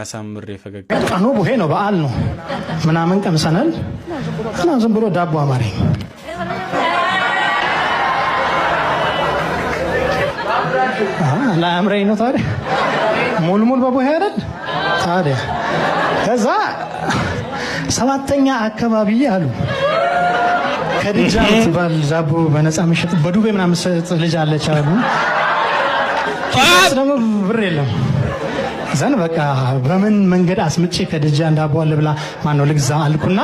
አሳምሬ ፈገግ ቀኑ ቡሄ ነው በዓል ነው ምናምን ቀምሰናል እና ዝም ብሎ ዳቦ አማረኝ ላምረኝ ነው ታዲያ ሙልሙል በቡሄ አይደል ታዲያ ከዛ ሰባተኛ አካባቢ አሉ ከድጃ ትባል ዳቦ በነፃ ምሽጥ በዱቤ ምናምን ልጅ አለች አሉ ደግሞ ብር የለም ዘን በቃ በምን መንገድ አስምጬ ከድጃ ዳቦ አለብላ ማነው ልግዛ አልኩና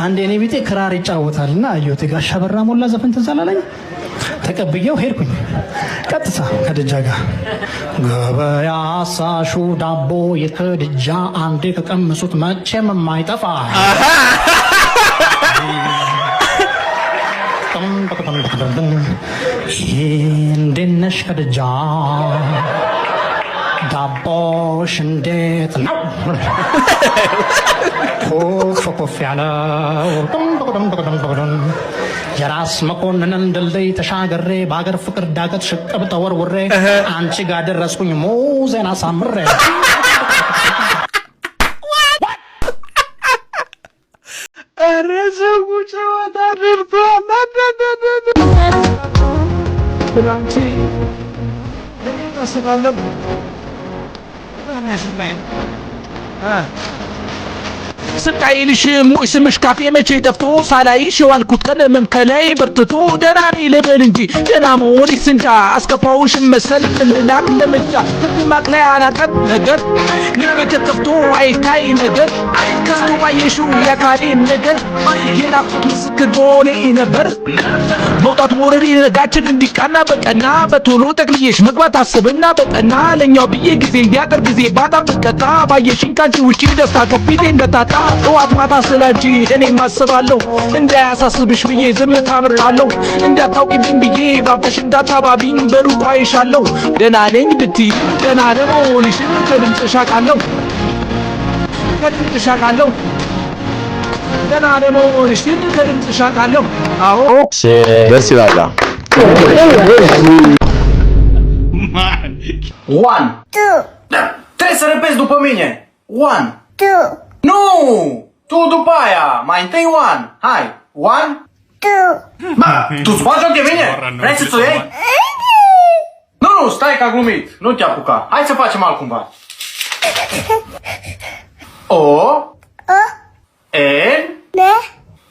አንድ የኔ ቢጤ ክራር ይጫወታልና አየሁት ጋሻ በራ ሞላ ዘፈን ተዛላለኝ ተቀብየው ሄድኩኝ ቀጥታ ከድጃ ጋር ገበያ ሳሹ ዳቦ የከድጃ አንዴ ከቀመሱት መቼም የማይጠፋ እንዴት ነሽ ከድጃ ዳቦሽ እንዴት ነው ኮፍ ያለው የራስ መኮንንን ድልድይ ተሻገሬ በአገር ፍቅር ዳገት ሽቅብ ተወርውሬ አንቺ ጋር ደረስኩኝ ሙዜን አሳምሬ ረሰጉ ጨዋታ ስቃይልሽ ስምሽ ካፌ መቼ ጠፍቶ ሳላይሽ የዋልኩት ቀን መንከላይ በርትቶ ደህና ነኝ ልበል እንጂ ደህና መሆንሽ ስንቻ አስከፋውሽ መሰል እንላክ ለምጃ ማቅለያ አላቀት ነገር ልቤት ጠፍቶ አይታይ ነገር ከስቶ ባየሽው ያካሌን ነገር የናፍቆት ምስክር ሆኔ ነበር መውጣት ወረድ ነጋችን እንዲቃና በቀና በቶሎ ጠቅልዬሽ መግባት አስብና በቀና ለኛው ብዬ ጊዜ እንዲያጠር ጊዜ ባጣ በቀጣ ባየሽኝ ካንቺ ውጪ ደስታ ከፊቴ እንደታጣ ጠዋት ማታ ስላንቺ እኔ ማስባለሁ እንዳያሳስብሽ ብዬ ዝም ታምራለሁ እንዳታውቂብኝ ብዬ ባብተሽ እንዳታባቢኝ በሩቅ አይሻለሁ ደህና ነኝ ብትይ ደህና ለመሆንሽ ከድምፅሽ አውቃለሁ ደህና ለመሆንሽ ከድምፅሽ አውቃለሁ አዎ ደስ ይላል 1 2 Trebuie să repezi după mine 1 2 Nu! Tu după aia! Mai întâi 1! Hai! 1 2 Bă! Tu-ți bagi joc de mine? Vrei să-ți o iei? Nu, stai că a glumit! Nu te apuca! Hai să facem altcumva! O N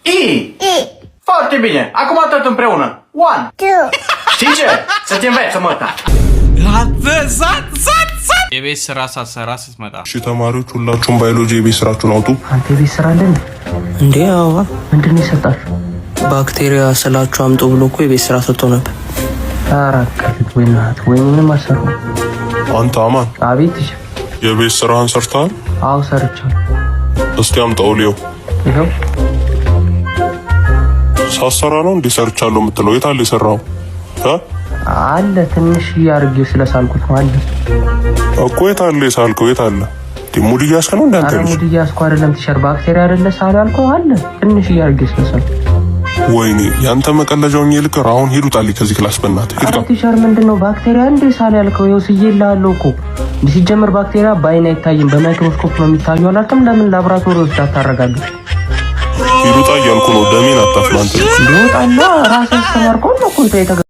I Foarte bine! Acum tot împreună! 1 2 Știi ce? Să te înveți, măta! የቤት ስራ ሳሰራ ስትመጣ እሺ ተማሪዎች ሁላችሁም ባዮሎጂ የቤት ስራችሁን አውጡ። አንተ ቤት ስራ አይደል እንዴ? አዎ። ምንድነው የሰጣችሁ? ባክቴሪያ ስላችሁ አምጡ ብሎ እኮ የቤት ስራ ሰጥቶ ነበር። አራከት ወይናት ወይንም አሰሩ። አንተ አማን። አቤት። የቤት ስራህን ሰርተሃል? አዎ ሰርቻለሁ። እስቲ አምጣው ሊዮ። ይሄው ሳሰራ ነው እንዴ ሰርቻለሁ የምትለው? የት አለ የሰራው? አለ ትንሽ ያርጊው ስለሳልኩት ነው አለ እኮ የት አለ የሳልከው? የት አለ? ሙድ እያስከ ነው እንዳንተ ነው? ሙድ እያስኩ አይደለም ቲሸር ባክቴሪያ አይደለ ሳል ያልከው አለ ትንሽ ያርጊው ስለሳልኩት። ወይኔ ያንተ መቀለጃውን ይልቀር። አሁን ሂዱ ጣሊ ከዚህ ክላስ በእናትህ ሂዱ። ቲሸር ምንድነው ባክቴሪያ እንዴ ሳል ያልከው? ይኸው ስዬልሃለሁ እኮ ሲጀመር ባክቴሪያ በአይን አይታይም በማይክሮስኮፕ ነው የሚታየው አላልክም? ለምን ላብራቶሪ ውስጥ አታረጋግጥ? ሂዱ ጣይ ያልኩ ነው። ደሜን አታፍላንተ ሂዱ ጣላ ራስህ ተማርኮ ነው እኮ